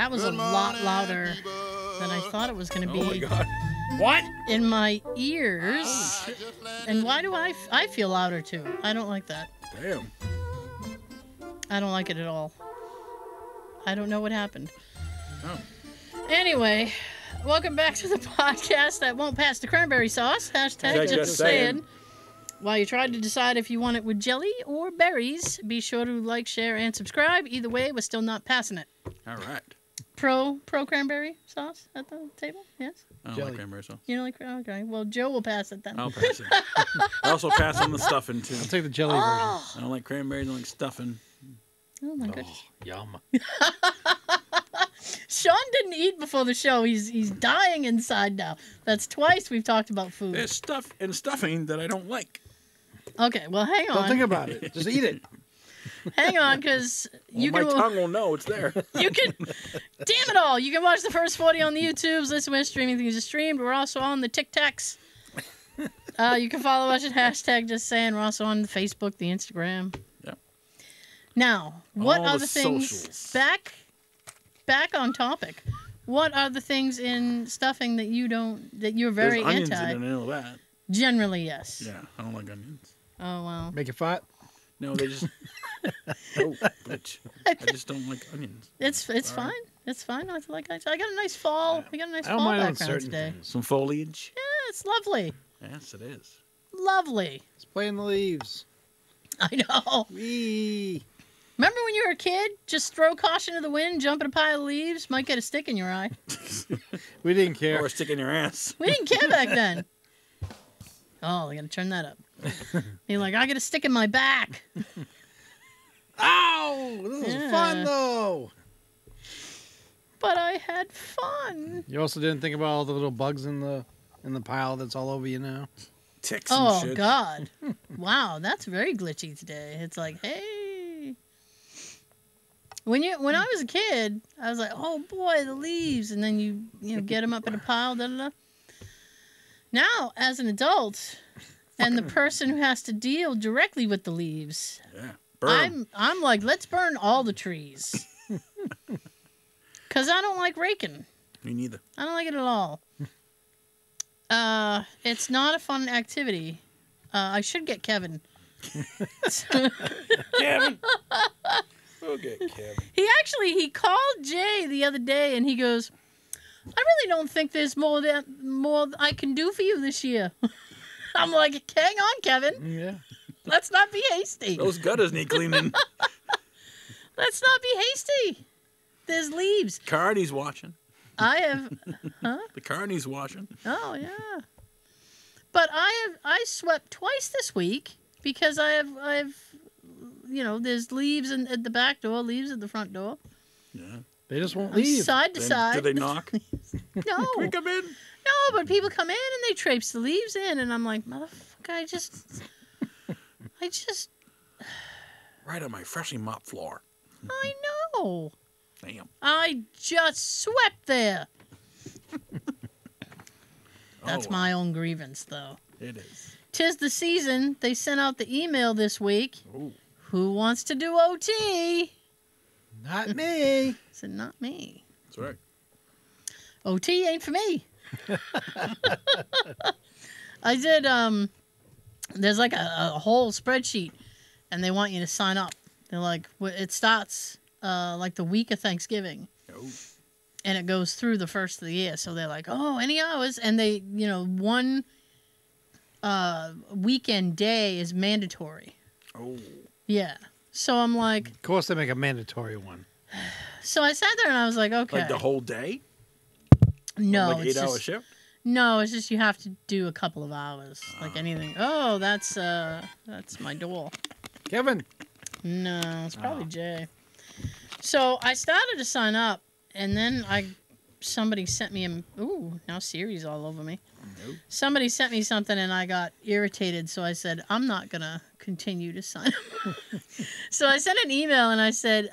That was a lot louder than I thought it was going to be. Oh my God. What? In my ears. And why do I feel louder too? I don't like that. Damn. I don't like it at all. I don't know what happened. Oh. Anyway, welcome back to the podcast that won't pass the cranberry sauce. Hashtag just saying. While you try to decide if you want it with jelly or berries, be sure to like, share, and subscribe. Either way, we're still not passing it. All right. Pro cranberry sauce at the table? Yes? I don't like cranberry sauce. You don't like cranberry? Okay. Well, Joe will pass it then. I'll pass it. I also pass on the stuffing, too. I'll take the jelly version. I don't like cranberries. I don't like stuffing. Oh, my goodness. Yum. Sean didn't eat before the show. He's dying inside now. That's twice we've talked about food. There's stuff and stuffing that I don't like. Okay, well, hang on. Don't think about it. Just eat it. Hang on, because you my can... tongue will know it's there. You can... Damn it all! You can watch the first 40 on the YouTubes, listen when streaming things are streamed. We're also on the TikToks. You can follow us at hashtag just saying. We're also on the Facebook, the Instagram. Yeah. Now, what All are the the things... socials. Back on topic. What are the things in stuffing that you're very There's onions anti? in it and all that. Generally, yes. Yeah, I don't like onions. Oh, wow. Make it fat. No, they just... oh, bitch. I just don't like onions. It's fine. It's fine. I got a nice fall. I got a nice I don't fall mind on background certain today. things. Some foliage. Yeah, it's lovely. Yes, it is. Lovely. Let's play in the leaves. I know. Wee. Remember when you were a kid? Just throw caution to the wind, jump in a pile of leaves, might get a stick in your eye. We didn't care. Or a stick in your ass. We didn't care back then. Oh, I gotta turn that up. You're like, I got a stick in my back. Ow! This is fun, though. But I had fun. You also didn't think about all the little bugs in the pile that's all over you now? Ticks and Oh, shit. God. Wow, that's very glitchy today. It's like, hey. When I was a kid, I was like, oh, boy, the leaves. And then you get them up in a pile, da-da-da. Now, as an adult, and the person who has to deal directly with the leaves, Yeah. Burn. I'm like, let's burn all the trees. Because I don't like raking. Me neither. I don't like it at all. It's not a fun activity. I should get Kevin. Kevin. We'll get Kevin. He called Jay the other day and he goes, I really don't think there's more I can do for you this year. I'm like, hang on, Kevin. Yeah. Let's not be hasty. Those gutters need cleaning. Let's not be hasty. There's leaves. Carney's watching. I have, huh? The Carney's watching. Oh yeah. But I swept twice this week because I've there's leaves at the back door, leaves at the front door. Yeah. They just won't leave. Side to side. Do they knock? No. Can we come in? No, but people come in and they traipse the leaves in, and I'm like, motherfucker, I just. Right on my freshly mopped floor. I know. Damn. I just swept there. That's my own grievance, though. It is. 'Tis the season. They sent out the email this week. Ooh. Who wants to do OT? Not me. I said, not me. That's right. OT ain't for me. I did, there's like a whole spreadsheet, and they want you to sign up. They're like, it starts like the week of Thanksgiving. Oh. And it goes through the first of the year. So they're like, oh, any hours? And they, one weekend day is mandatory. Oh. Yeah. So I'm like... Of course they make a mandatory one. So I sat there and I was like, okay. Like the whole day? No. Like 8-hour shift? No, it's just you have to do a couple of hours. Like anything. Oh, that's my door. Kevin. No, it's probably Jay. So I started to sign up, and then somebody sent me now Siri's all over me. Nope. Somebody sent me something, and I got irritated, so I said, I'm not going to continue to sign up. So I sent an email, and I said...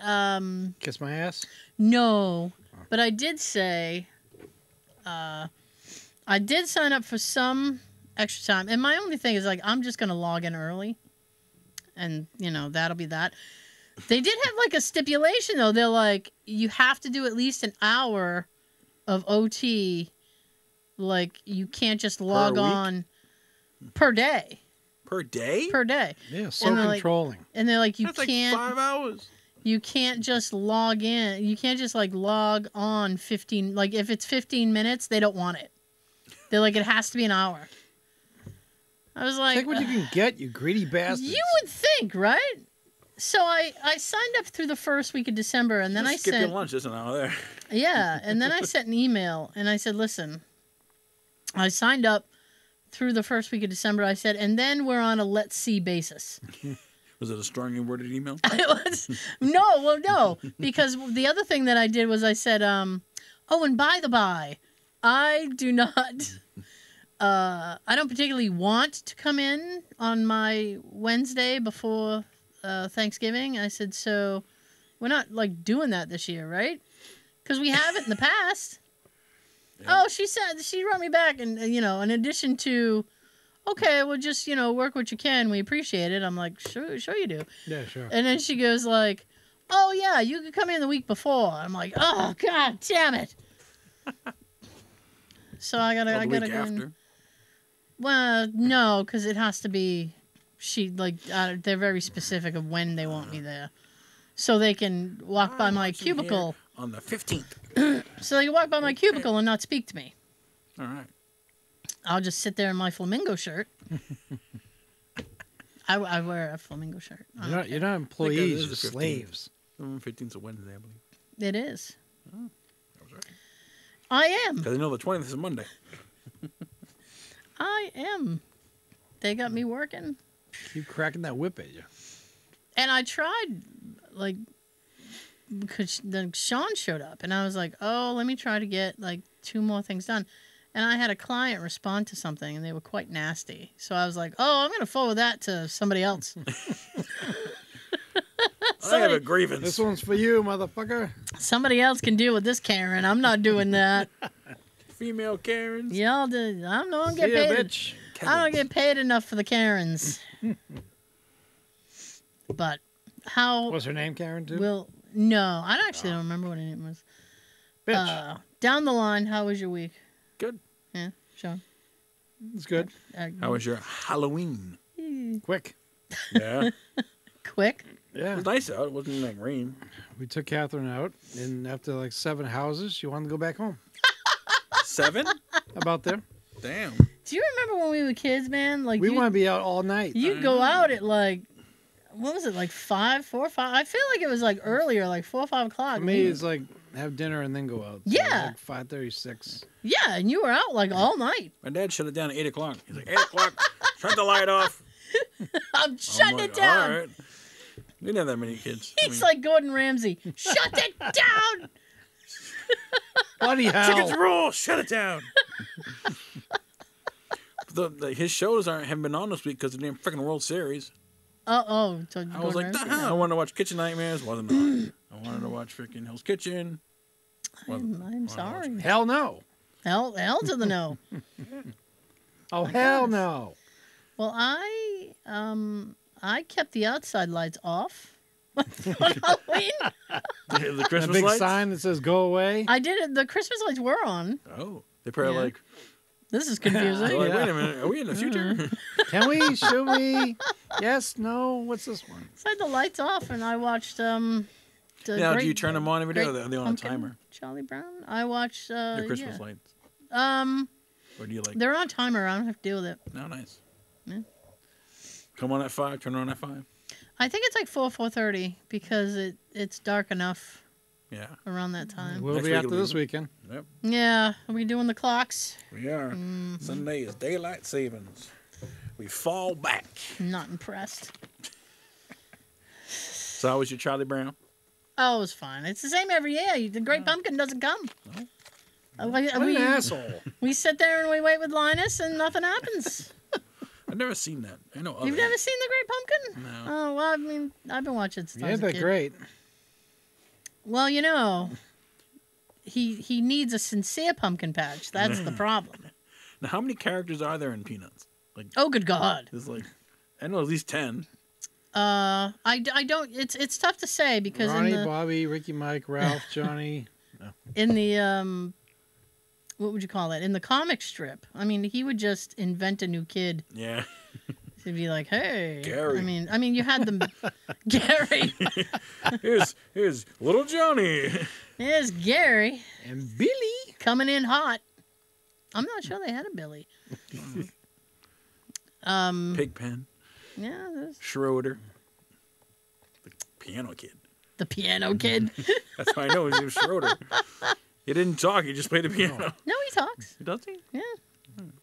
Kiss my ass? No, but I did say... I did sign up for some extra time, and my only thing is, like, I'm just going to log in early, and, that'll be that. They did have like a stipulation though. They're like, you have to do at least an hour of OT. Like you can't just log week? on per day. Per day? Per day. Yeah, so And they're like- controlling. And they're like, you That's can't. like 5 hours. You can't just log in. You can't just like log on 15. Like if it's 15 minutes, they don't want it. They're like, it has to be an hour. I was like, Take what you can get, you greedy bastards. you would think, right? So I signed up through the first week of December, and then Just I skip sent your lunch. There's an hour there. yeah, and then I sent an email and I said, listen, I signed up through the first week of December. I said, and then we're on a let's see basis. Was it a strongly worded email? No, because the other thing that I did was I said, oh, and by the by, I do not, I don't particularly want to come in on my Wednesday before Thanksgiving. I said, so we're not like doing that this year, right? Because we have it in the past. Yeah. Oh, she wrote me back, and in addition to, okay, well, just work what you can. We appreciate it. I'm like, sure you do. Yeah, sure. And then she goes like, oh yeah, you could come in the week before. I'm like, oh god damn it. So I gotta Week go. after. Well, no, because it has to be. They're very specific of when they want me there, so they can walk by my cubicle. On the 15th. So they can walk by my cubicle and not speak to me. All right. I'll just sit there in my flamingo shirt. I wear a flamingo shirt. You're not I employees, think you're that is the 15th. slaves. 15th is a Wednesday, I believe. It is. Oh, that was right. I am. Because I know the 20th is a Monday. I am. They got me working. Keep cracking that whip at you. And I tried, like, because then Sean showed up, and I was like, oh, let me try to get, like, 2 more things done. And I had a client respond to something, and they were quite nasty. So I was like, oh, I'm going to forward that to somebody else. I have a grievance. This one's for you, motherfucker. Somebody else can deal with this Karen. I'm not doing that. Female Karens. Y'all do. I don't See get ya, paid. bitch. I don't get paid enough for the Karens. But how What's her name, Karen, too? will... No, I actually don't remember what her name was. Bitch. Down the line, how was your week? Good. Yeah, Sean? It's good. How was your Halloween? Quick. Yeah. Quick? It Yeah. was nice out. It wasn't like rain. We took Catherine out, and after like 7 houses, she wanted to go back home. 7? About there. Damn. Do you remember when we were kids, man? Like We want to be out all night. you'd go out at like, what was it, like 5, 4, 5? I feel like it was like earlier, like 4 or 5 o'clock. For me, it's like have dinner and then go out. So Yeah. it's like 5:36. Yeah, and you were out like all night. My dad shut it down at 8 o'clock. He's like, 8 o'clock, shut the light off. I'm shutting I'm like, it down. All right. We didn't have that many kids. It's like Gordon Ramsay. Shut it down. Bloody Chickens hell. rule, shut it down. His shows haven't been on this week because of the damn freaking World Series. So I was like, I wanted to watch Kitchen Nightmares. Wasn't on. I wanted to watch freaking Hell's Kitchen. I'm sorry. Hell no. Hell to the no. Oh, hell no. Well, I kept the outside lights off on Halloween. The A Christmas big lights. sign that says "Go away." I did it. The Christmas lights were on. Oh, they probably Yeah. like. This is confusing. They're like, Yeah. wait a minute, are we in the future? Can we? Should we? Yes. No. What's this one? So I had the lights off, and I watched Now, do you turn them on every day, or are they on a Pumpkin, timer? Charlie Brown. I watched. The Christmas lights, yeah. or do you like? They're on timer. I don't have to deal with it. No, nice. Yeah. Come on at 5. Turn on at 5. I think it's like 4:30 because it's dark enough Yeah, around that time. We'll Next be week after it'll be- this weekend. yep. Yeah, are we doing the clocks? We are. Mm-hmm. Sunday is daylight savings. We fall back. Not impressed. So how was your Charlie Brown? Oh, it was fine. It's the same every year. The Great Pumpkin doesn't come. What an asshole. We sit there and we wait with Linus, and nothing happens. I've never seen that. I know. You've other- never seen the Great Pumpkin? No. Oh well, I mean, I've been watching it since I Yeah, was a they're kid. great. Well, he needs a sincere pumpkin patch. That's the problem. Now, how many characters are there in Peanuts? Like, Oh, good God. there's like, I know at least 10. I don't. It's tough to say because Ronnie, in the Bobby, Ricky, Mike, Ralph, Johnny. in the what would you call it? In the comic strip, I mean, he would just invent a new kid. Yeah. To be like, hey, Gary. I mean, you had them, Gary. Here's little Johnny. There's Gary And Billy. coming in hot. I'm not sure they had a Billy. Pigpen. Yeah, there's Schroeder. The piano kid. the piano kid. That's how I know his name was Schroeder. He didn't talk. He just played the piano. No, he talks. Does he? Yeah,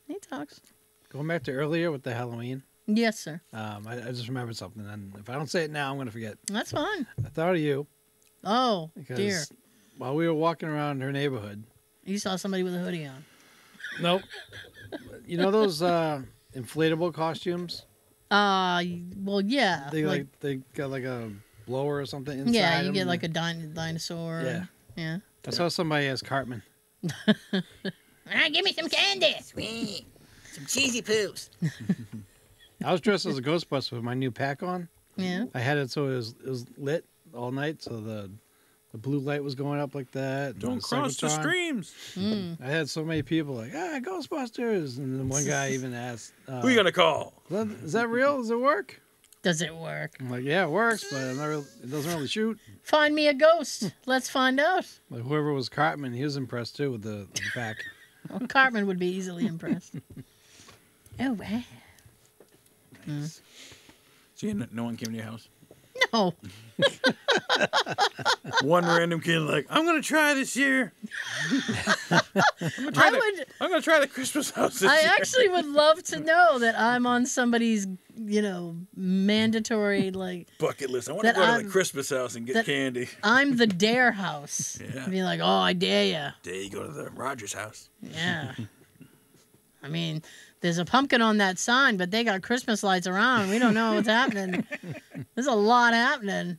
he talks. Going back to earlier with the Halloween. Yes, sir. I just remembered something, and if I don't say it now, I'm going to forget. That's fine. I thought of you Oh, because dear. while we were walking around her neighborhood. You saw somebody with a hoodie on. Nope. You know those inflatable costumes? Well, yeah. They got like a blower or something inside. Yeah, you them. get like a dinosaur. Yeah. Yeah. I saw somebody as Cartman. Give me some candy. Sweet. Some cheesy poos. I was dressed as a Ghostbuster with my new pack on. Yeah. I had it so it was lit all night, so the blue light was going up like that. Don't cross the streams. I had so many people like, Ghostbusters, and then one guy even asked, Who you gonna call? Is that real? Does it work? Does it work? I'm like, yeah, it works, but it doesn't really shoot. Find me a ghost. Let's find out. Like whoever was Cartman, he was impressed too with the pack. Well, Cartman would be easily impressed. Oh, wow. Nice. So no one came to your house? No. One random kid like, I'm gonna try this year. I'm gonna try the Christmas house this I year. actually would love to know that I'm on somebody's, mandatory, like, bucket list. I want to that go to I'm- the Christmas house and get candy. I'm the dare house. Yeah. Be like, oh, I dare you. There you go to the Rogers house. Yeah. I mean, there's a pumpkin on that sign, but they got Christmas lights around. We don't know what's happening. There's a lot happening.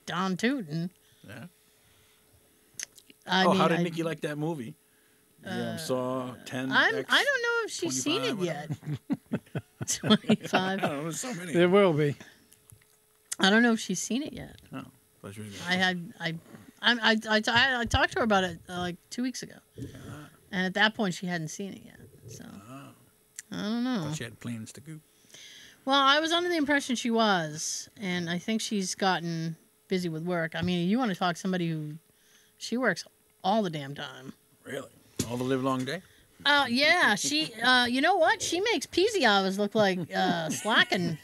Don Tootin'. Yeah. I mean, how did Nikki like that movie? Saw 10. I don't know if she's seen it 25, yet. 25. I don't know. There's so many. There will be. I don't know if she's seen it yet. Oh, that's really good. I talked to her about it like 2 weeks ago, and at that point she hadn't seen it yet. So I don't know. Thought she had plans to go. Well, I was under the impression she was, and I think she's gotten busy with work. I mean, you want to talk to somebody she works all the damn time. Really? All the live long day? Yeah. She, you know what? She makes peasy hours look like slacking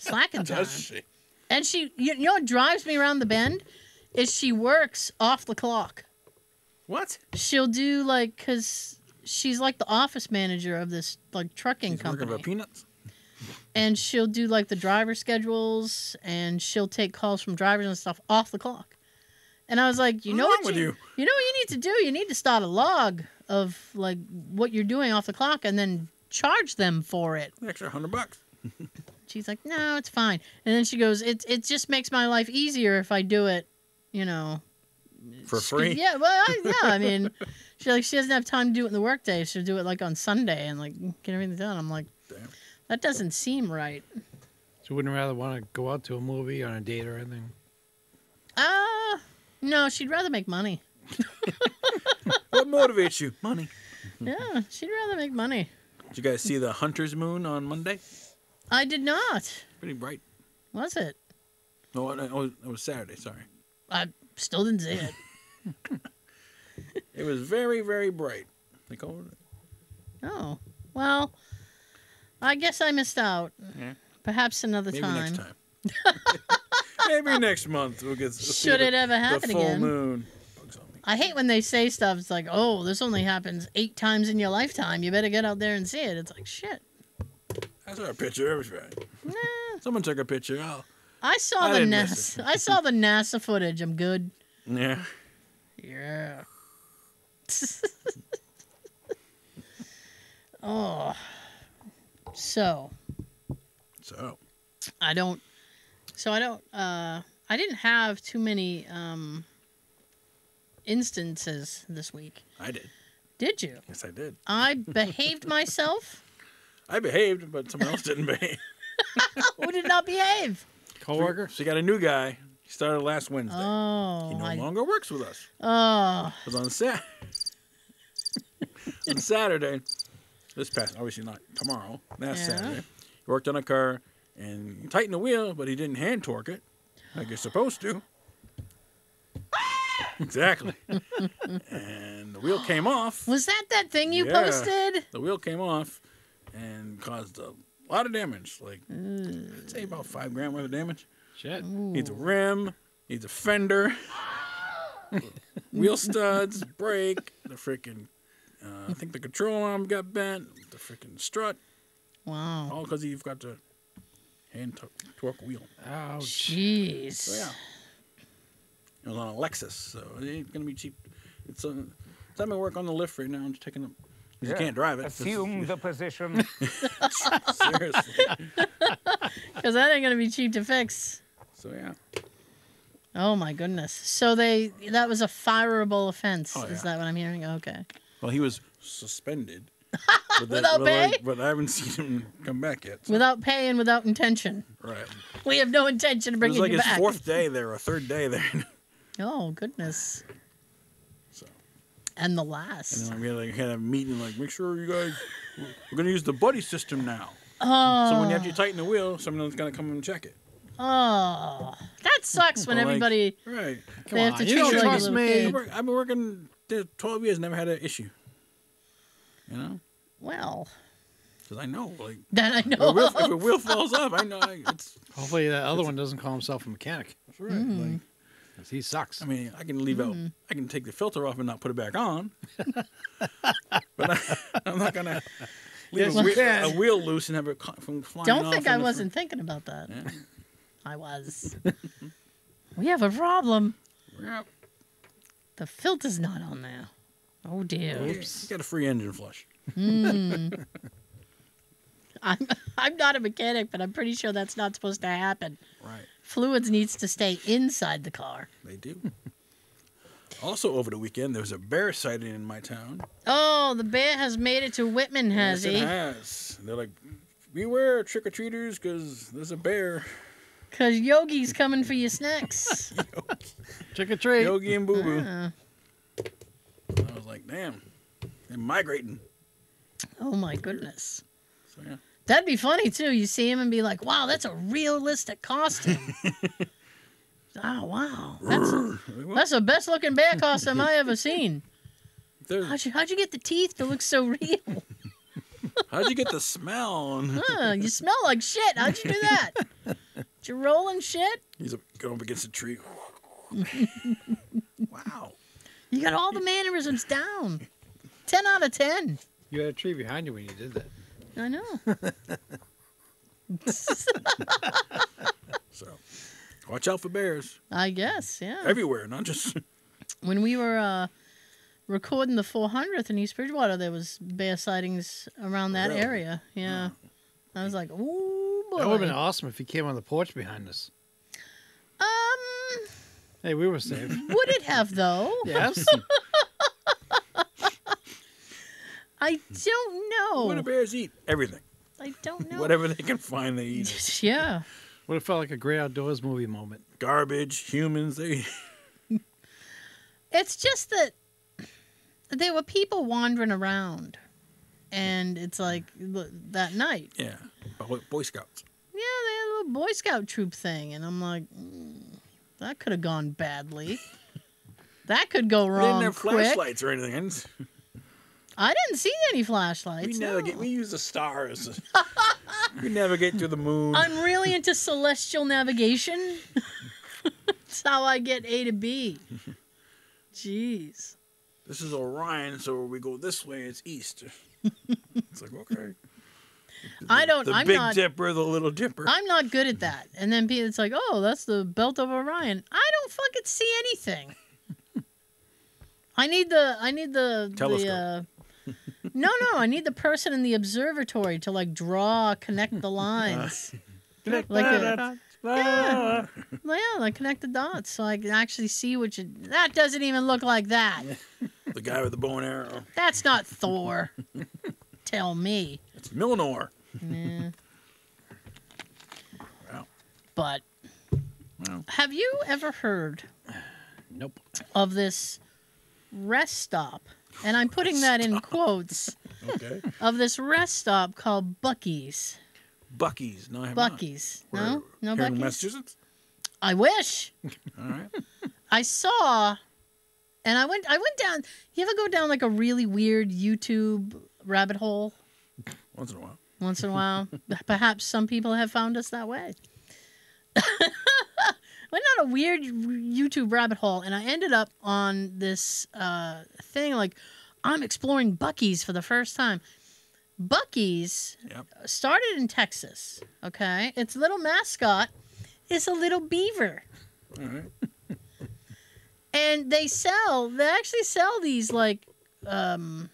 time. Does she? And she, you know what drives me around the bend? Is she works off the clock. What? She'll do because she's like the office manager of this like trucking company. Working for peanuts? And she'll do like the driver schedules, and she'll take calls from drivers and stuff off the clock. And I was like, you know what you need to do? You need to start a log of like what you're doing off the clock, and then charge them for it. An extra $100. She's like, no, it's fine. And then she goes, it just makes my life easier if I do it, For free? Yeah, well, I mean, she doesn't have time to do it in the workday. She'll do it like on Sunday and like get everything done. I'm like, Damn. that doesn't seem right. So you wouldn't rather want to go out to a movie on a date or anything? No, she'd rather make money. What motivates you? Money. Yeah, she'd rather make money. Did you guys see the Hunter's Moon on Monday? I did not. Pretty bright. Was it? No, it was Saturday. Sorry. I still didn't see it. It was very, very bright. Like, Oh, well, I guess I missed out. Yeah. Perhaps another maybe time. next time. Maybe next month we'll get. Should it ever happen the full again? moon. Bugs on me. I hate when they say stuff. It's like, oh, this only happens 8 times in your lifetime. You better get out there and see it. It's like, shit. I saw a picture. It was right. Nah. Someone took a picture. Oh, I saw I the didn't miss NASA. I saw the NASA footage. I'm good. yeah. Yeah. Oh. So. I didn't have too many instances this week. I did. Did you? Yes, I did. I behaved myself. I behaved, but someone else didn't behave. Who did not behave? Coworker. So you got a new guy. He started last Wednesday. Oh. He no longer works with us. Oh. Because on Saturday, this past, obviously not tomorrow, last Saturday, he worked on a car and he tightened the wheel, but he didn't hand torque it like you're supposed to. Exactly. And the wheel came off. Was that thing you posted? The wheel came off and caused a lot of damage. Like, I'd say about $5,000 worth of damage. Shit. Needs a rim, needs a fender, wheel studs, brake, the freaking, I think the control arm got bent, the freaking strut. Wow. All because you've got the hand torque wheel. Ouch. Jeez. So, yeah. It was on a Lexus, so it ain't going to be cheap. It's I'm to work on the lift right now. I'm just taking up. You can't drive it. Assume the position. Seriously. Because that ain't going to be cheap to fix. So, yeah. Oh, my goodness. So that was a fireable offense. Oh, Is yeah. that what I'm hearing? Okay. Well, he was suspended. Without pay? But I haven't seen him come back yet. So. Without pay and without intention. Right. We have no intention of It bringing was like you his back. fourth day there, or third day there. Oh, goodness. So. And the last. And then we had a meeting, like, make sure you guys, we're going to use the buddy system now. Oh. So when you have to tighten the wheel, someone's going to come and check it. Oh. That sucks when everybody... Right. Come They have on, to you treat don't you like a trust little me. kid. I've been working there 12 years, never had an issue. You know? Well, Because I know, like, that I if know a of. wheel falls off, I know it's... Hopefully that other one doesn't call himself a mechanic. That's right. Like, 'Cause he sucks. I mean, I can leave out, I can take the filter off and not put it back on. But I'm not going to leave Yes, a wheel loose and have it from flying Don't off think in I the wasn't thinking about that. Yeah. I was. We have a problem. Yeah. The filter's not on there. Oh, dear. Oops. You got a free engine flush. I'm not a mechanic, but I'm pretty sure that's not supposed to happen. Right. Fluids needs to stay inside the car. They do. Also, over the weekend, there was a bear sighting in my town. Oh, the bear has made it to Whitman, has Yes, he? it has. They're like, beware, trick-or-treaters, because there's a bear. Because Yogi's coming for your snacks. Trick or treat. Yogi and Boo Boo. Ah. I was like, damn, they're migrating. Oh, my goodness. So, yeah. That'd be funny, too. You see him and be like, wow, that's a realistic costume. Oh, wow. That's the best-looking bear costume I ever seen. How'd you get the teeth to look so real? How'd you get the smell? You smell like shit. How'd you do that? Did you roll in shit? He's going up against a tree. Wow. You got all the mannerisms down. 10 out of 10. You had a tree behind you when you did that. I know. So, watch out for bears. I guess, yeah. Everywhere, not just... When we were recording the 400th in East Bridgewater, there was bear sightings around that Really? area. Yeah. I was like, ooh, boy. That would have been awesome if he came on the porch behind us. Hey, we were safe. Would it have, though? Yes. I don't know. What do bears eat? Everything. I don't know. Whatever they can find, they eat. Yeah. Would have felt like a Great Outdoors movie moment. Garbage, humans, they eat. It's just that there were people wandering around. And it's like that night. Yeah. Boy Scouts. Yeah, they had a little Boy Scout troop thing. And I'm like, that could have gone badly. That could go They wrong didn't have quick. flashlights or anything. I didn't see any flashlights. We use the stars. We navigate through the moon. I'm really into celestial navigation. That's how I get A to B. Jeez. This is Orion, so we go this way, it's east. It's like, okay. The Big Dipper, the Little Dipper. I'm not good at that. And then it's like, oh, that's the belt of Orion. I don't fucking see anything. I need the Telescope. No, I need the person in the observatory to like connect the lines. Like connect the dots so I can actually see that doesn't even look like that. The guy with the bow and arrow. That's not Thor. Tell me. It's Milnor. Yeah. Wow. But Well, have you ever heard Nope. of this rest stop? And I'm putting that in quotes. okay. Of this rest stop called Buc-ees. Buc-ees. No, I have Buc-ees. not. No? No Here in Buc-ees? Massachusetts? I wish. All right. I saw, and I went down. You ever go down like a really weird YouTube rabbit hole? Once in a while. Once in a while. Perhaps some people have found us that way. Went down a weird YouTube rabbit hole, and I ended up on this thing like, I'm exploring Buc-ees for the first time. Buc-ees Yep. started in Texas, okay? Its little mascot is a little beaver. All right. And they actually sell these like, oh,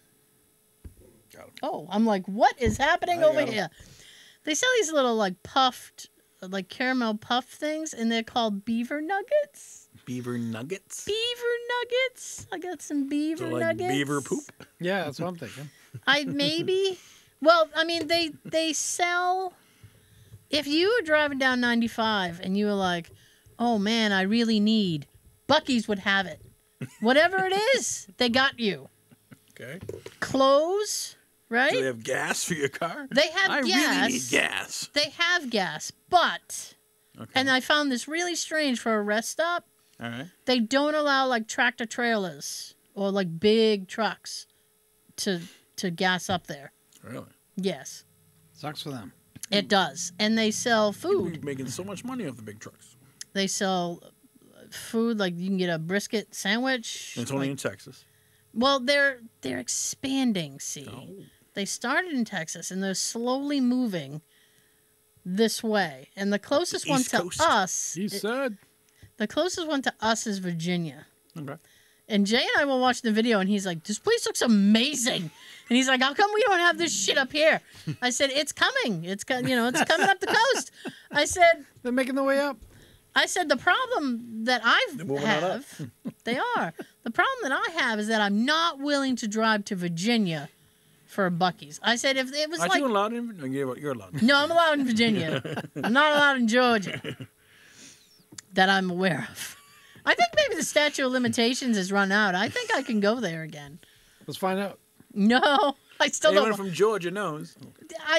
I'm like, what is happening over here? They sell these little like puffed, like caramel puff things, and they're called beaver nuggets. Beaver nuggets? Beaver nuggets. I got some beaver So like nuggets. beaver poop? Yeah, that's what I'm thinking. Well, I mean, they sell. If you were driving down 95 and you were like, oh man, I really need, Buc-ees would have it. Whatever it is, they got you. Okay. Clothes, right? Do they have gas for your car? They have I gas. really need gas. They have gas, but, Okay. and I found this really strange for a rest stop, All right. they don't allow like tractor trailers or like big trucks to gas up there. Really? Yes, Sucks for them. it does. And they sell food. You're making so much money off the big trucks. They sell food, like you can get a brisket sandwich. And it's only like- in Texas. Well, they're expanding, see. Oh. They started in Texas and they're slowly moving this way. And the closest one East to Coast. us, He said. the closest one to us is Virginia. Okay. And Jay and I were watching the video, and he's like, "This place looks amazing." And he's like, "How come we don't have this shit up here?" I said, "It's coming. It's coming up the coast." I said, They're making the way up. the problem that They're moving on up. they are. The problem that I have is that I'm not willing to drive to Virginia for a Buc-ees. I said, if it was Aren't like, you allowed in? No, you're allowed. no, I'm allowed in Virginia. I'm not allowed in Georgia that I'm aware of. I think maybe the statute of limitations has run out. I think I can go there again. Let's find out. No, I still Anyone don't. from Georgia knows.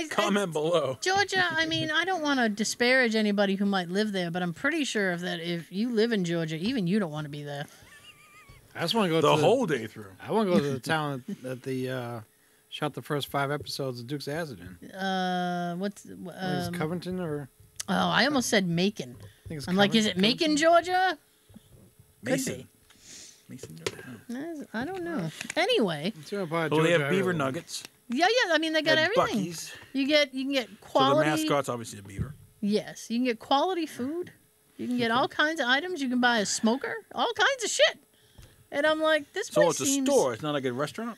Comment below. Georgia, I mean, I don't want to disparage anybody who might live there, but I'm pretty sure if you live in Georgia, even you don't want to be there. I just want to go The to whole day through. I want to go to the town that the shot the first 5 episodes of Dukes of Hazzard in. What's I think it's Covington or Oh, I almost said Macon. I think it's I'm like, is it Macon, Georgia? Could Mason. Mason, Georgia. I don't know. Anyway, It's your part, Well, they Georgia, have beaver Iowa. nuggets. yeah. I mean, they got At everything. Buc-ees. You can get So the quality. mascot's obviously a beaver. Yes, you can get quality food. You can get all kinds of items. You can buy a smoker, all kinds of shit. And I'm like, this So place it's a seems. store. It's not like a restaurant.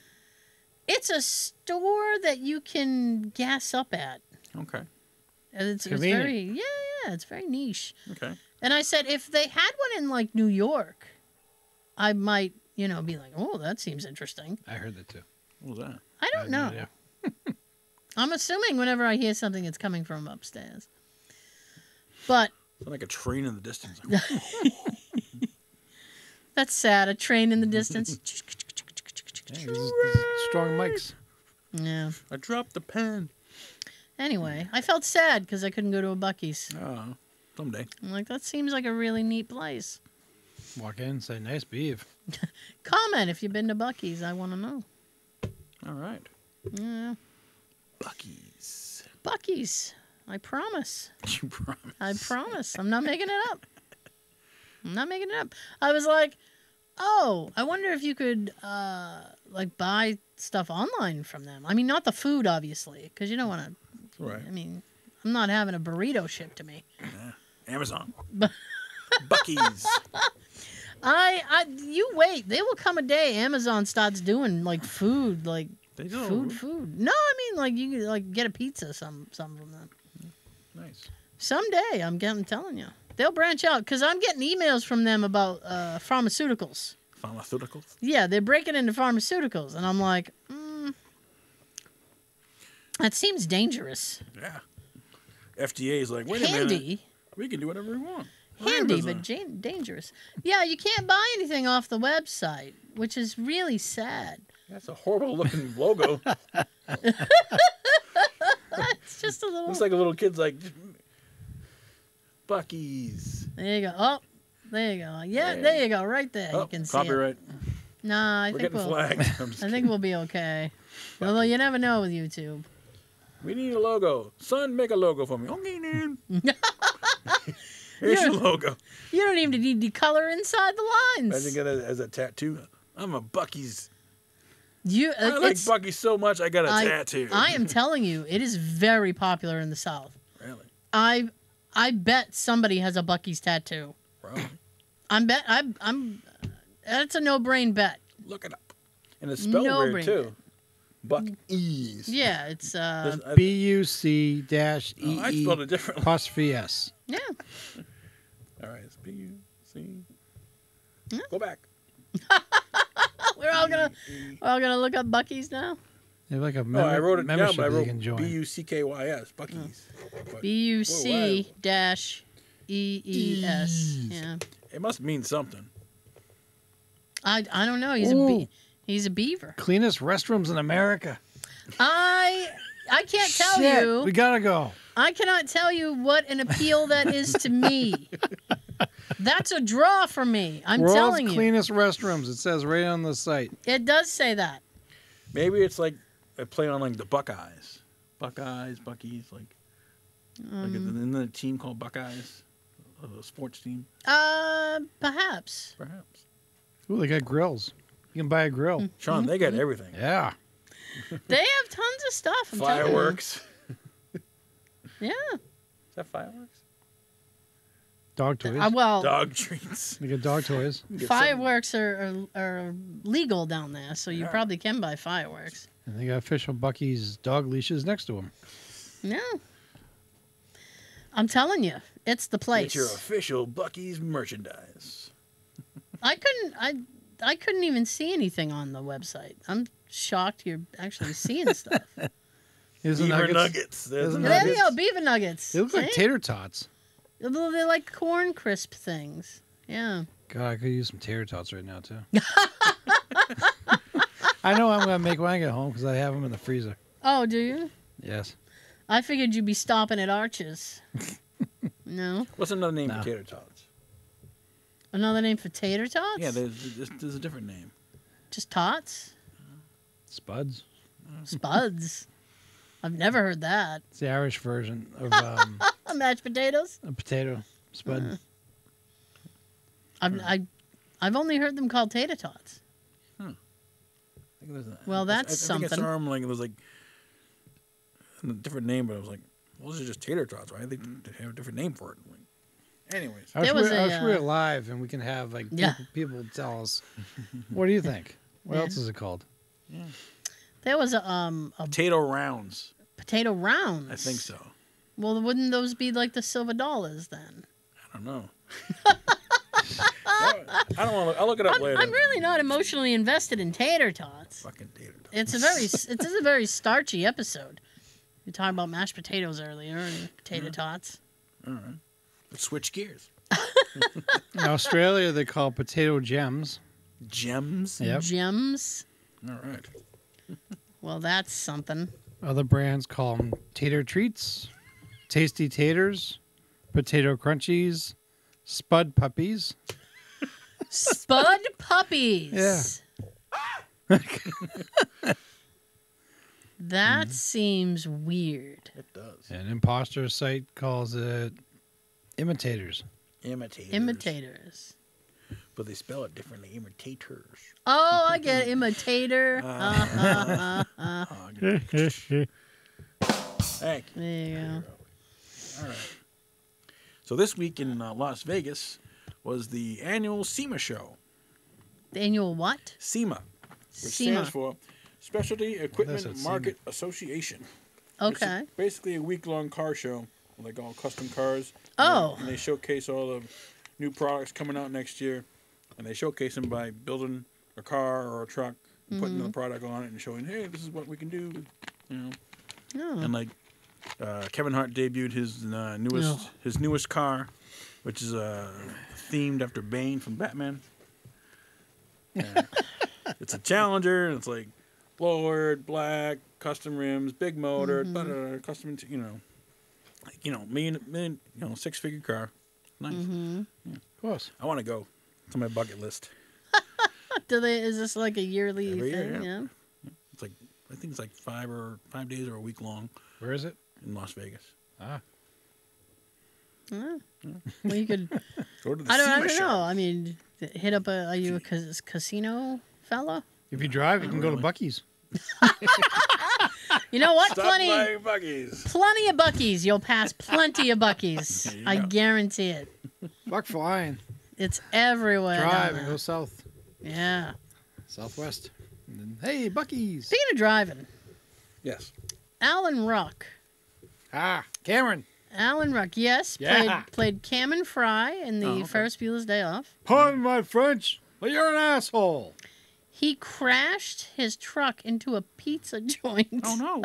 It's a store that you can gas up at. Okay. And it's Convenient. very it's very niche. Okay. And I said if they had one in like New York, I might be like, oh, that seems interesting. I heard that too. What was that? I don't know. Yeah. I'm assuming whenever I hear something, it's coming from upstairs. But It's like a train in the distance. that's sad. A train in the distance. Yeah, these strong mics. Yeah. I dropped the pen. Anyway, I felt sad because I couldn't go to a Buc-ees. Oh, someday. I'm like, that seems like a really neat place. Walk in and say, nice beef. Comment if you've been to Buc-ees. I want to know. All right. Yeah. Buc-ees. Buc-ees. I promise. You promise. I promise. I'm not making it up. I'm not making it up. I was like, oh, I wonder if you could like buy stuff online from them. I mean, not the food, obviously, because you don't want to. Right. I mean, I'm not having a burrito shipped to me. Amazon. Buc-ees. You wait. There will come a day Amazon starts doing like food, like They do. food. No, I mean like you could like get a pizza, some from them. Nice. Someday, I'm telling you, they'll branch out because I'm getting emails from them about pharmaceuticals. Pharmaceuticals. Yeah, they're breaking into pharmaceuticals, and I'm like, that seems dangerous. Yeah. FDA is like, wait a minute. Handy. We can do whatever we want. Handy, Amazon. but dangerous. Yeah, you can't buy anything off the website, which is really sad. That's a horrible looking logo. It's just a little. Looks like a little kid's like Buc-ees. There you go. Oh, there you go. Yeah, there you go. Right there. Oh, You can see copyright. it. Nah, I We're think getting we'll. flagged. I'm just I think we'll be okay. Although you never know with YouTube. We need a logo. Son, make a logo for me. Okay, man. Here's your logo. You don't even need to color inside the lines. Imagine get it as a tattoo. I'm a Buc-ees. I I like Buc-ees so much, I got a tattoo. I am telling you, it is very popular in the South. Really? I bet somebody has a Buc-ees tattoo. Probably. I'm. That's a no-brain bet. Look it up. And it's spelled weird, No-brainer. too. Buc-ees. Yeah, it's B-U-C-E-E I spelled it differently. apostrophe S. yeah. All right, it's B-U-C. Yeah. Go back. We're all gonna look up Buc-ees now. They have like a I wrote it down, membership but I that you wrote can join. B-U-C-K-Y-S. Buc-ees. But B-U-C-E-E-S. Ees. Yeah. it must mean something. I don't know. He's a beaver. Cleanest restrooms in America. I can't tell Shit, you. we gotta go. I cannot tell you what an appeal that is to me. That's a draw for me. I'm World's telling you. cleanest restrooms. It says right on the site. It does say that. Maybe it's like a play on like the Buckeyes. Buckeyes, Buc-ees, like isn't there a team called Buckeyes? A sports team? Perhaps. Perhaps. Ooh, they got grills. You can buy a grill. Sean, they got everything. Yeah. They have tons of stuff. I'm telling you. Fireworks. Yeah. Is that fireworks? Dog toys. Well, Dog treats. They got dog toys. You get fireworks are legal down there, so you probably can buy fireworks. And they got official Buc-ees dog leashes next to them. Yeah. I'm telling you, it's the place. It's your official Buc-ees merchandise. I couldn't even see anything on the website. I'm shocked you're actually seeing stuff. Here's the Beaver nuggets. nuggets. There's the There There nuggets. you go, beaver nuggets. They look like See? tater tots. They're like corn crisp things. Yeah. God, I could use some tater tots right now, too. I know I'm going to make when I get home because I have them in the freezer. Oh, do you? Yes. I figured you'd be stopping at Arches. No? What's another name No. for tater tots? Another name for tater tots? Yeah, there's a different name. Just tots? Spuds. Spuds. I've never heard that. It's the Irish version of Mashed potatoes? a potato. Spud. I've only heard them called tater tots. I think there's Well, that's I think something. I saw them like it was like a different name, but I was like, well, those are just tater tots, right? They have a different name for it. Like, anyways, I wish There was we- I a, wish we were live and we can have like Yeah. people tell us. What do you think? What Yeah. else is it called? There was a potato rounds. potato rounds. I think so. Well, wouldn't those be like the silver dollars then? I don't know. I don't want to. I'll look it up later. I'm really not emotionally invested in tater tots. Fucking tater tots. It's a very starchy episode. We talked about mashed potatoes earlier and potato tots. All right. Let's switch gears. In Australia, they call potato gems. Gems. Yep. Gems. All right. Well, that's something. Other brands call them tater treats, tasty taters, potato crunchies, spud puppies. Spud puppies. Yeah. That seems weird. It does. An imposter site calls it imitators. Imitators. Imitators. But they spell it differently. Imitators. Oh, I get it. Imitator. Thank you. There you go. All right. So this week in Las Vegas was the annual SEMA show. The annual what? SEMA, which SEMA. stands for Specialty Equipment That's a Market Association. Okay. It's basically a week-long car show, like all custom cars. Oh. And they showcase all the new products coming out next year, and they showcase them by building a car or a truck, and putting the product on it, and showing, hey, this is what we can do, you know. Oh. And like Kevin Hart debuted his newest car, which is themed after Bane from Batman. It's a Challenger, and it's like lowered, black, custom rims, big motor, custom, million, six-figure car. Nice. Of course. I want to go. It's on my bucket list. Is this like a yearly Every year, thing? yeah. It's like, I think it's like 5 days or a week long. Where is it? In Las Vegas. Ah. Well, you could. Go to the I don't SEMA know. I mean, hit up are you a casino fella? If you drive, you can go to Buc-ee's. You know what? Stop by Buc-ee's. Plenty of Buc-ees. You'll pass plenty of Buc-ees. I guarantee it. Buck flying. It's everywhere. Drive and go south. Yeah. Southwest. And then, hey, Buc-ee's. Speaking of driving, Yes. Alan Ruck. Ah, Cameron. Alan Ruck, yes, Yeah. played Cameron Fry in the Ferris Bueller's Day Off. Pardon my French, but you're an asshole. He crashed his truck into a pizza joint. Oh, no.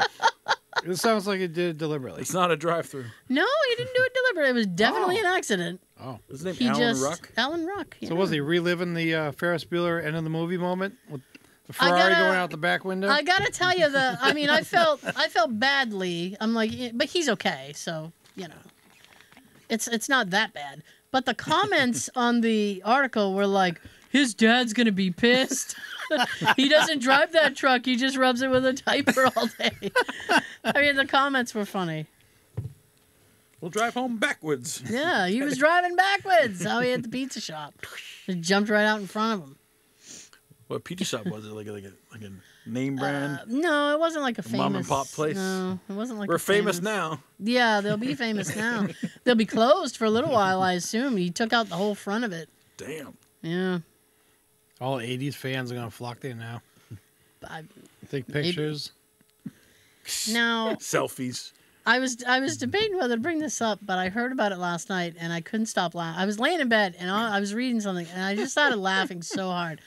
It sounds like it did deliberately. It's not a drive-through. No, he didn't do it deliberately. It was definitely an accident. Oh. Is his He name Alan just Ruck? Alan Ruck. So was he reliving the Ferris Bueller end of the movie moment with the Ferrari going out the back window? I gotta tell you I felt badly. I'm like, but he's okay. So it's not that bad. But the comments on the article were like, his dad's gonna be pissed. He doesn't drive that truck. He just rubs it with a diaper all day. I mean, the comments were funny. We'll drive home backwards. Yeah, he was driving backwards. How he at the pizza shop. Just jumped right out in front of him. What pizza shop was it? Like a name brand? No, it wasn't like a famous mom and pop place? No, it wasn't like We're a famous now. Yeah, they'll be famous now. They'll be closed for a little while, I assume. He took out the whole front of it. Damn. Yeah. All 80s fans are going to flock there now. I, Take pictures. now, Selfies. I was debating whether to bring this up, but I heard about it last night, and I couldn't stop laughing. I was laying in bed, and I was reading something, and I just started laughing so hard.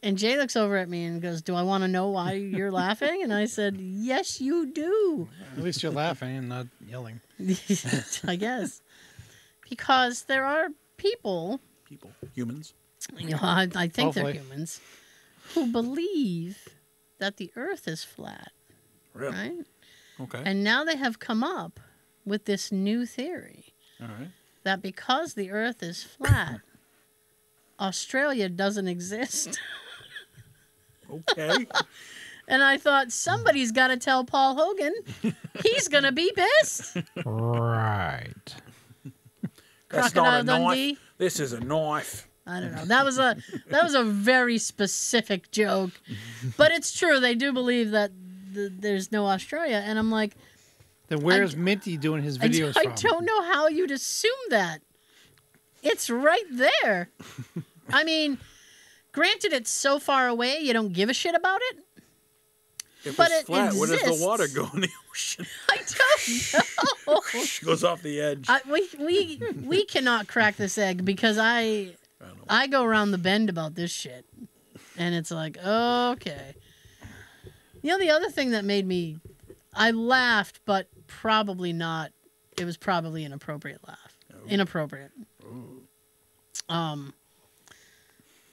And Jay looks over at me and goes, "Do I want to know why you're laughing?" And I said, "Yes, you do." At least you're laughing and not yelling. I guess. Because there are people, Humans. I think they're Hopefully. humans, who believe that the Earth is flat, Really? right? Okay. And now they have come up with this new theory All right. that because the Earth is flat, Australia doesn't exist. Okay. And I thought, somebody's got to tell Paul Hogan. He's going to be pissed. Right. That's Crocodile not a Dundee. knife. This is a knife. I don't know. That was a very specific joke, but it's true. They do believe that there's no Australia, and I'm like, Then where's Minty doing his videos I from? don't know how you'd assume that. It's right there. I mean, granted, it's so far away, you don't give a shit about it. If But it's it flat, where does exists. the water go in the ocean? I don't know. It goes off the edge. We cannot crack this egg because I go around the bend about this shit, and it's like, okay. You know, the other thing that made me, I laughed, but probably not. It was probably an inappropriate laugh. Inappropriate.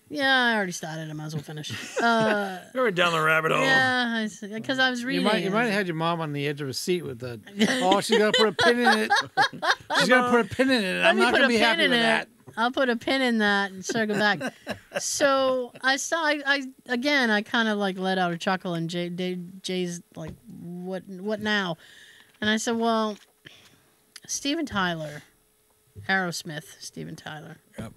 Yeah, I already started. I might as well finish. You're down the rabbit hole. Yeah, because I was You reading. might have had your mom on the edge of a seat with the, oh, she's got to put a pin in it. She's got to put a pin in it. I'm not going to be happy with that. I'll put a pin in that and circle back. So I kind of like let out a chuckle, and Jay's like, what now? And I said, well, Steven Tyler, Aerosmith, Steven Tyler, Yep.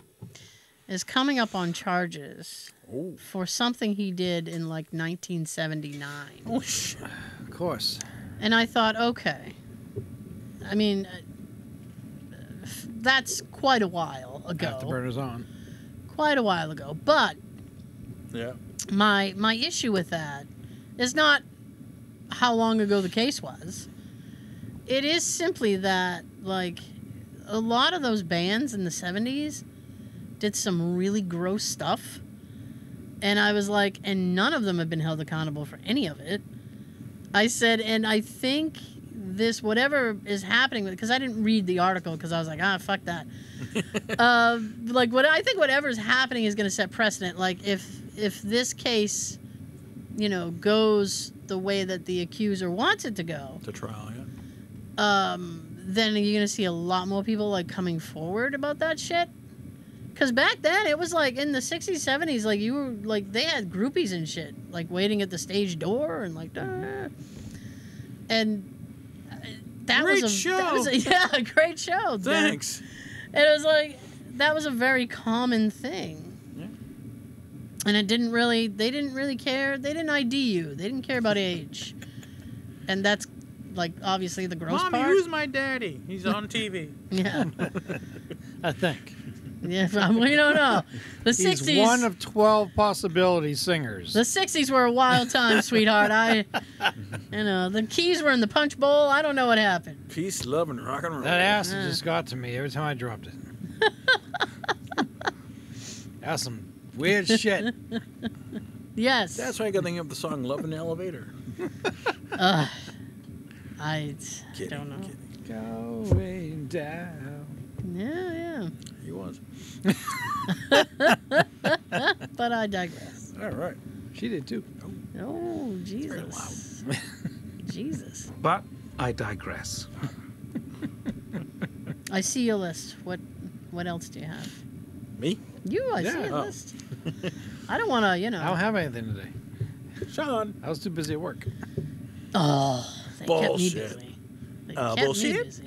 is coming up on charges Oh. for something he did in like 1979. Oh, shit. Of course. And I thought, okay. I mean, that's quite a while ago. Afterburners on. Quite a while ago. But Yeah. my issue with that is not how long ago the case was. It is simply that, like, a lot of those bands in the 70s did some really gross stuff. And I was like, and none of them have been held accountable for any of it. I said, and I think this whatever is happening with, because I didn't read the article because I was like, fuck that. Like what I think whatever's happening is going to set precedent. Like if this case, goes the way that the accuser wants it to go, The trial, yeah. then you're going to see a lot more people like coming forward about that shit. Because back then it was like in the 60s, 70s, like you were like they had groupies and shit, like waiting at the stage door and like, and that Great was show. That was a great show. Thanks. It was like that was a very common thing. Yeah. And they didn't really care. They didn't ID you. They didn't care about age. And that's like obviously the gross Mommy, part. who's my daddy? He's on TV. Yeah. I think. Yeah, we don't know. The He's 60s. one of 12 possibility singers. The 60s were a wild time, sweetheart. The keys were in the punch bowl. I don't know what happened. Peace, love, and rock and roll. That acid just got to me every time I dropped it. That's some weird shit. Yes. That's why I got thinking of the song "Love in the Elevator." I Kidding, don't know. kidding. Going down. Yeah. He was. But I digress. All right. She did too. Oh, Jesus. Jesus. But I digress. I see your list. What else do you have? Me? I see Yeah. your Oh. list. I don't want to, I don't have anything today. Sean. I was too busy at work. Oh, they kept me Bullshit. busy. They kept me Bullshit? busy.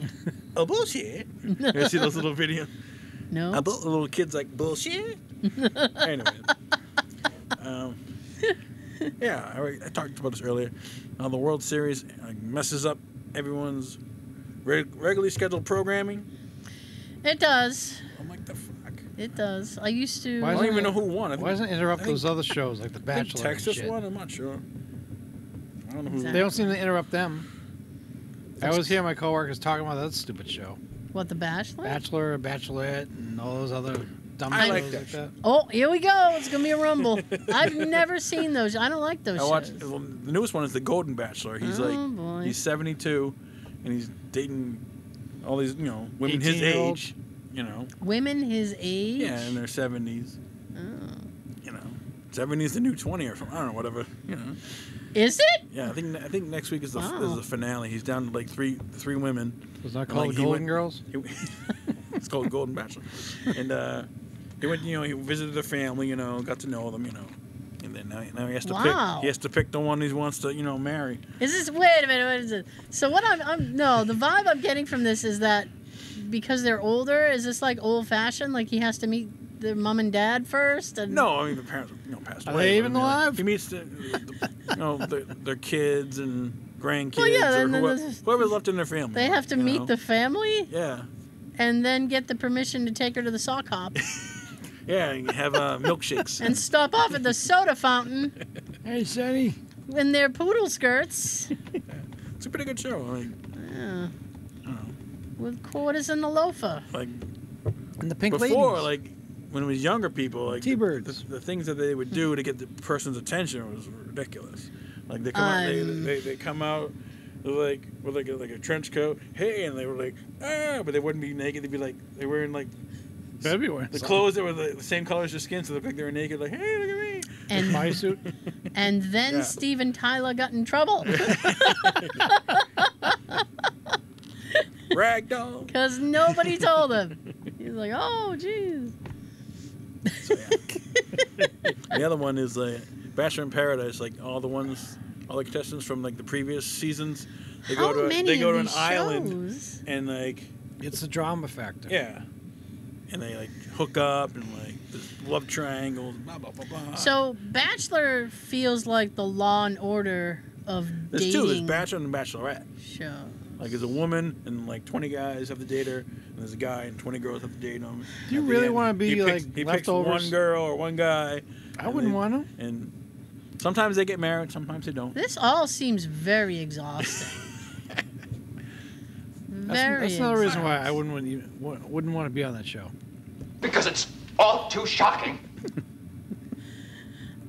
Oh, bullshit. You see those little videos? No. Little kids like bullshit. Anyway. Yeah, I talked about this earlier. The World Series messes up everyone's regularly scheduled programming. It does. I'm like, the fuck? It does. I used to. Why I isn't don't even it- know who won. Why doesn't it interrupt I think- those other shows like The I think Bachelor and Texas shit? won. I'm not sure. I don't know who. Exactly. They don't seem to interrupt them. I always hear my coworkers talking about that stupid show. What, The Bachelor? Bachelor, Bachelorette, and all those other dumb I shows like like that that. Oh, here we go. It's going to be a rumble. I've never seen those. I don't like those I watched. shows. Well, the newest one is the Golden Bachelor. He's Oh, boy. he's 72, and he's dating all these women his 18-year-old. age. Women his age? Yeah, in their 70s. Oh. 70s the new 20 or something. I don't know, whatever. Is it? Yeah, I think next week is Wow. the finale. He's down to like three women. Was that And, called like, The he Golden went- Girls? It's called Golden Bachelor. And he went, he visited their family, got to know them, and then now he has to Wow. pick. He has to pick the one he wants to, marry. Is this? Wait a minute. What is it? So what no, the vibe I'm getting from this is that because they're older, is this like old fashioned? Like he has to meet their mom and dad first? And No, I mean the parents, passed Are away. they but, even alive? He meets their kids and grandkids Well, yeah, or then whoever's left in their family. they have to meet the family Yeah, and then get the permission to take her to the sock hop yeah, and have milkshakes. and stop off at the soda fountain Hey, Sonny. in their poodle skirts. It's a pretty good show. I mean, Yeah. I don't know. With quarters in the loafer. Like And the Pink before, Ladies. like when it was younger people, like T-birds. the things that they would do to get the person's attention was ridiculous. Like they come out, they come out with a trench coat, hey, and they were like, but they wouldn't be naked. They'd be like, they were wearing like Everywhere. the clothes that were the same color as your skin, so they looked like they were naked. Like, hey, look at me. And My suit. and then Yeah. Steven Tyler got in trouble Ragdoll. because nobody told him. He's like, oh, jeez. So, yeah. The other one is Bachelor in Paradise. Like all the contestants from like the previous seasons, they How go to many they go of to an these island shows? and like It's a drama factor. yeah, and they like hook up and like there's love triangles. Blah blah blah blah. So Bachelor feels like the Law and Order of there's dating two. There's Bachelor and Bachelorette. show. Like there's a woman and like 20 guys have to date her, and there's a guy and 20 girls have to date him. Do you At the really end, wanna be, he like, picks leftovers? one girl or one guy? I and wouldn't they- want to. And sometimes they get married, sometimes they don't. This all seems very exhausting. That's another reason why I wouldn't want to be on that show. Because it's all too shocking.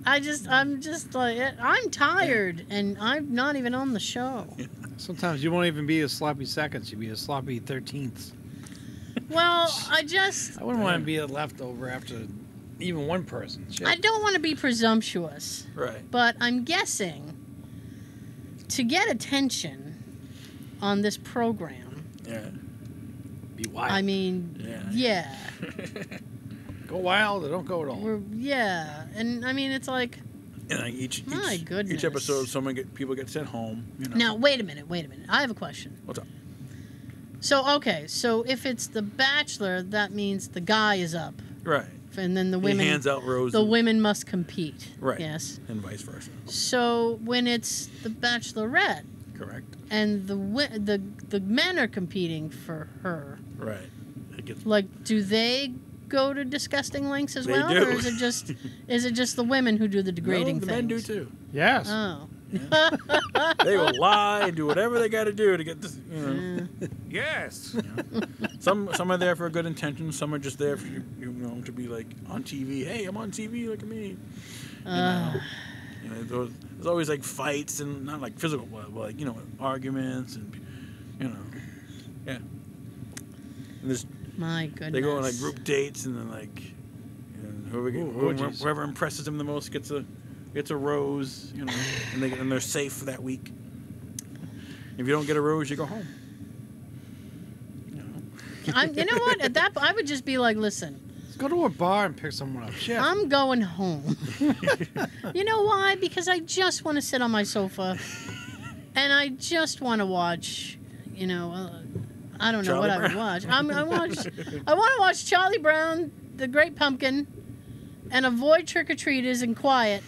I'm just like, I'm tired, and I'm not even on the show. Sometimes you won't even be a sloppy seconds. You'll be a sloppy 13th. Well, I wouldn't want to be a leftover after even one person. Shit. I don't want to be presumptuous. Right. But I'm guessing to get attention on this program. Yeah. Be wild. I mean, yeah. Go wild or don't go at all. And I mean, it's like, And like each episode, people get sent home. You know. Now, wait a minute. I have a question. What's up? So, okay, so if it's The Bachelor, that means the guy is up. Right. And then the women... He hands out roses. The women must compete. Right. Yes. And vice versa. So, when it's The Bachelorette... Correct. And the men are competing for her. Right. Like, do they go to disgusting lengths as well? Do. Or is it just the women who do the degrading the things? men do too. Yes. Oh. Yeah. They will lie and do whatever they got to do to get this. You know. Yes. You know. Some are there for a good intention. Some are just there for to be like on TV. Hey, I'm on TV. Look at me. There's always like fights and not like physical, but like arguments and yeah. And my goodness. They go on like group dates and then like whoever impresses them the most gets a rose, and they're safe for that week. If you don't get a rose, you go home. You know what? At that, I would just be like, listen. Let's go to a bar and pick someone up. Shit. I'm going home. You know why? Because I just want to sit on my sofa, and I just want to watch. I don't know what I would watch. I want to watch Charlie Brown, The Great Pumpkin, and avoid trick-or-treaters and quiet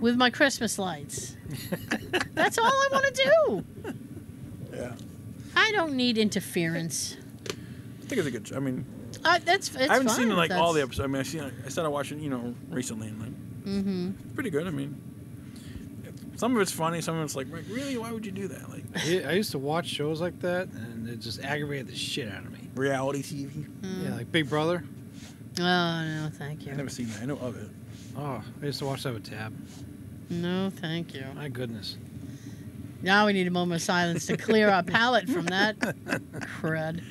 with my Christmas lights. That's all I want to do. Yeah. I don't need interference. I think it's a good. I mean, it's I haven't fine seen like all the that's- episodes. I mean, I started watching recently, and like, it's pretty good. I mean, some of it's funny, some of it's like really, why would you do that? Like, I used to watch shows like that, and it just aggravated the shit out of me. reality TV. Yeah, like Big Brother. Oh, no, thank you. I've never seen that. I know of it. Oh, I used to watch that with Tab. No, thank you. My goodness. Now we need a moment of silence to clear our palate from that crud.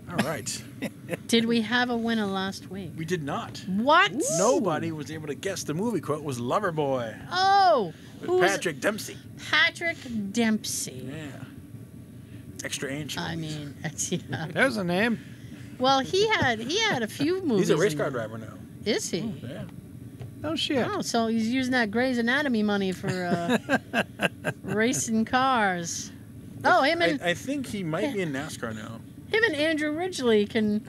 All right. Did we have a winner last week? We did not. What? Nobody was able to guess the movie quote was Loverboy Oh, with Patrick Dempsey. Patrick Dempsey. Yeah. Extra ancient. I mean, yeah. There's a name. Well, he had a few movies. He's a race in car there. driver now. Is he? Yeah. No shit. Oh, so he's using that Grey's Anatomy money for racing cars. Oh, I think he might be in NASCAR now. him and Andrew Ridgely can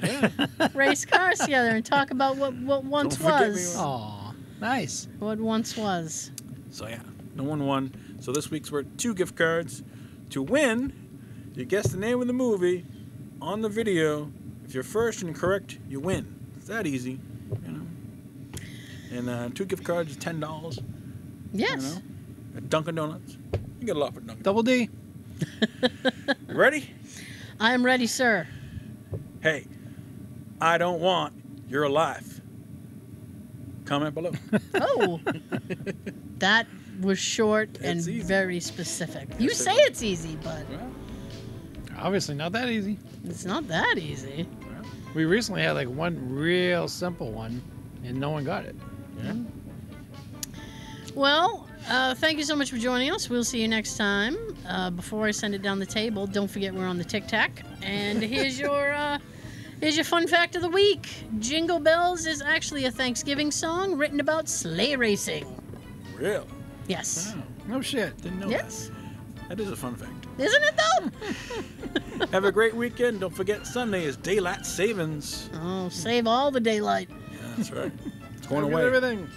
race cars together and talk about what once Don't forget was. me. Aw, nice. What once was. So yeah, no one won. So this week's were 2 gift cards. To win, you guess the name of the movie on the video. If you're first and correct, you win. It's that easy, And 2 gift cards is $10. Yes. At Dunkin' Donuts. You get a lot for Dunkin'. Double D. You ready? I am ready, sir. Hey, I don't want your life. Comment below. Oh, that was short and easy. very specific. Yes, You it say was. it's easy, but Well, Obviously not that easy. it's not that easy. We recently had like one real simple one, and no one got it. yeah. Well, thank you so much for joining us. We'll see you next time. Before I send it down the table, don't forget we're on the Tic Tac. And here's your fun fact of the week. Jingle Bells is actually a Thanksgiving song written about sleigh racing. Real. Yes. Wow. No shit. Didn't know Yes. that. That is a fun fact. Isn't it though? Have a great weekend. Don't forget Sunday is daylight savings. Oh, save all the daylight. Yeah, that's right. It's going Don't get away. everything.